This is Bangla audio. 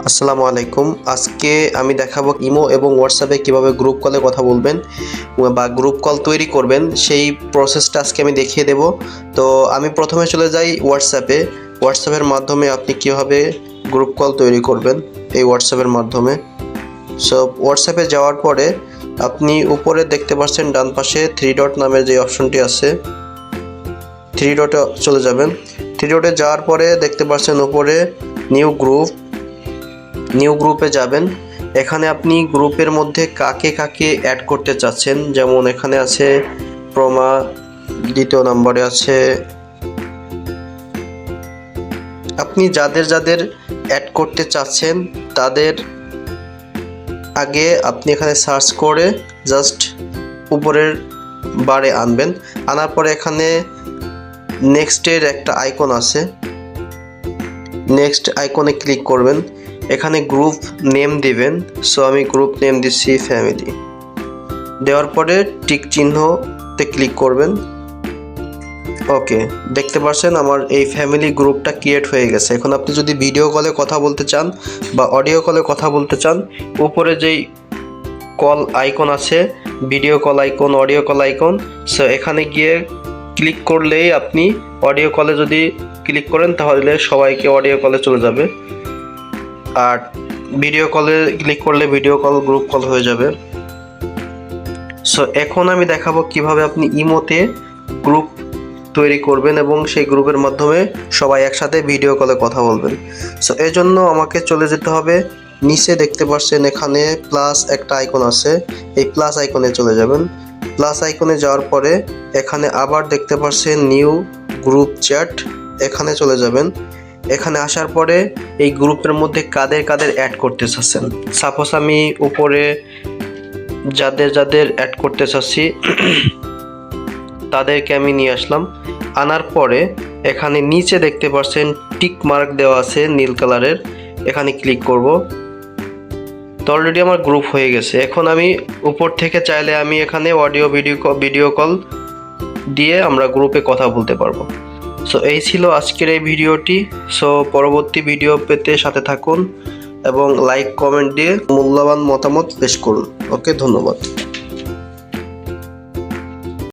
আসসালামু আলাইকুম। আজকে আমি দেখাবো ইমো এবং হোয়াটসঅ্যাপে কিভাবে গ্রুপ কলে কথা বলবেন বা গ্রুপ কল তৈরি করবেন, সেই প্রসেসটা আজকে আমি দেখিয়ে দেব। তো আমি প্রথমে চলে যাই হোয়াটসঅ্যাপের মাধ্যমে আপনি কিভাবে গ্রুপ কল তৈরি করবেন এই হোয়াটসঅ্যাপের মাধ্যমে। সো হোয়াটসঅ্যাপে যাওয়ার পরে আপনি উপরে দেখতে পাচ্ছেন ডান পাশে 3 ডট নামের যে অপশনটি আছে, 3 ডটে চলে যাবেন। 3 ডটে যাওয়ার পরে দেখতে পাচ্ছেন উপরে নিউ গ্রুপে যাবেন। এখানে আপনি গ্রুপের মধ্যে কাকে কাকে অ্যাড করতে চাচ্ছেন, যেমন এখানে আছে প্রমা, দ্বিতীয় নম্বরে আছে। আপনি যাদের অ্যাড করতে চাচ্ছেন তাদের আগে আপনি এখানে সার্চ করে জাস্ট উপরের বারে আনবেন। আনার পরে এখানে নেক্সটের একটা আইকন আছে, নেক্সট আইকনে ক্লিক করবেন। এখানে গ্রুপ নেম দিবেন। সো আমি গ্রুপ নেম দিচ্ছি ফ্যামিলি। দেওয়ার পরে টিক চিহ্নতে ক্লিক করবেন। ওকে, দেখতে পাচ্ছেন আমার এই ফ্যামিলি গ্রুপটা ক্রিয়েট হয়ে গেছে। এখন আপনি যদি ভিডিও কলে কথা বলতে চান বা অডিও কলে কথা বলতে চান, উপরে যেই কল আইকন আছে, video call icon, audio call icon, so এখানে গিয়ে ক্লিক করলেই আপনি অডিও কলে যদি ক্লিক করেন তাহলে সবাইকে অডিও কলে চলে যাবে, আর ভিডিও কলে ক্লিক করলে ভিডিও কল গ্রুপ কল হয়ে যাবে। সো এখন আমি দেখাবো কিভাবে আপনি ইমোতে গ্রুপ তৈরি করবেন এবং সেই গ্রুপের মাধ্যমে সবাই একসাথে ভিডিও কলে কথা বলবেন। সো এই জন্য আমাকে চলে যেতে হবে নিচে, দেখতে পাচ্ছেন এখানে প্লাস একটা আইকন আছে, এই প্লাস আইকনে চলে যাবেন। প্লাস আইকনে যাওয়ার পরে এখানে আবার দেখতে পাচ্ছেন নিউ গ্রুপ চ্যাট, এখানে চলে যাবেন। এখানে আসার পরে এই গ্রুপের মধ্যে কাদের অ্যাড করতে চাচ্ছেন, সাপোজ আমি উপরে যাদের অ্যাড করতে চাচ্ছি তাদেরকে আমি নিয়ে আসলাম। আনার পরে এখানে নিচে দেখতে পাচ্ছেন টিক মার্ক দেওয়া আছে নীল কালারের, এখানে ক্লিক করব। তো অলরেডি আমার গ্রুপ হয়ে গেছে। এখন আমি উপর থেকে চাইলে আমি এখানে অডিও ভিডিও কল দিয়ে আমরা গ্রুপে কথা বলতে পারবো। সো এই ছিল আজকের এই ভিডিওটি। সো পরবর্তী ভিডিও পেতে সাথে থাকুন এবং লাইক কমেন্ট দিয়ে মূল্যবান মতামত পেশ করুন। ওকে, ধন্যবাদ।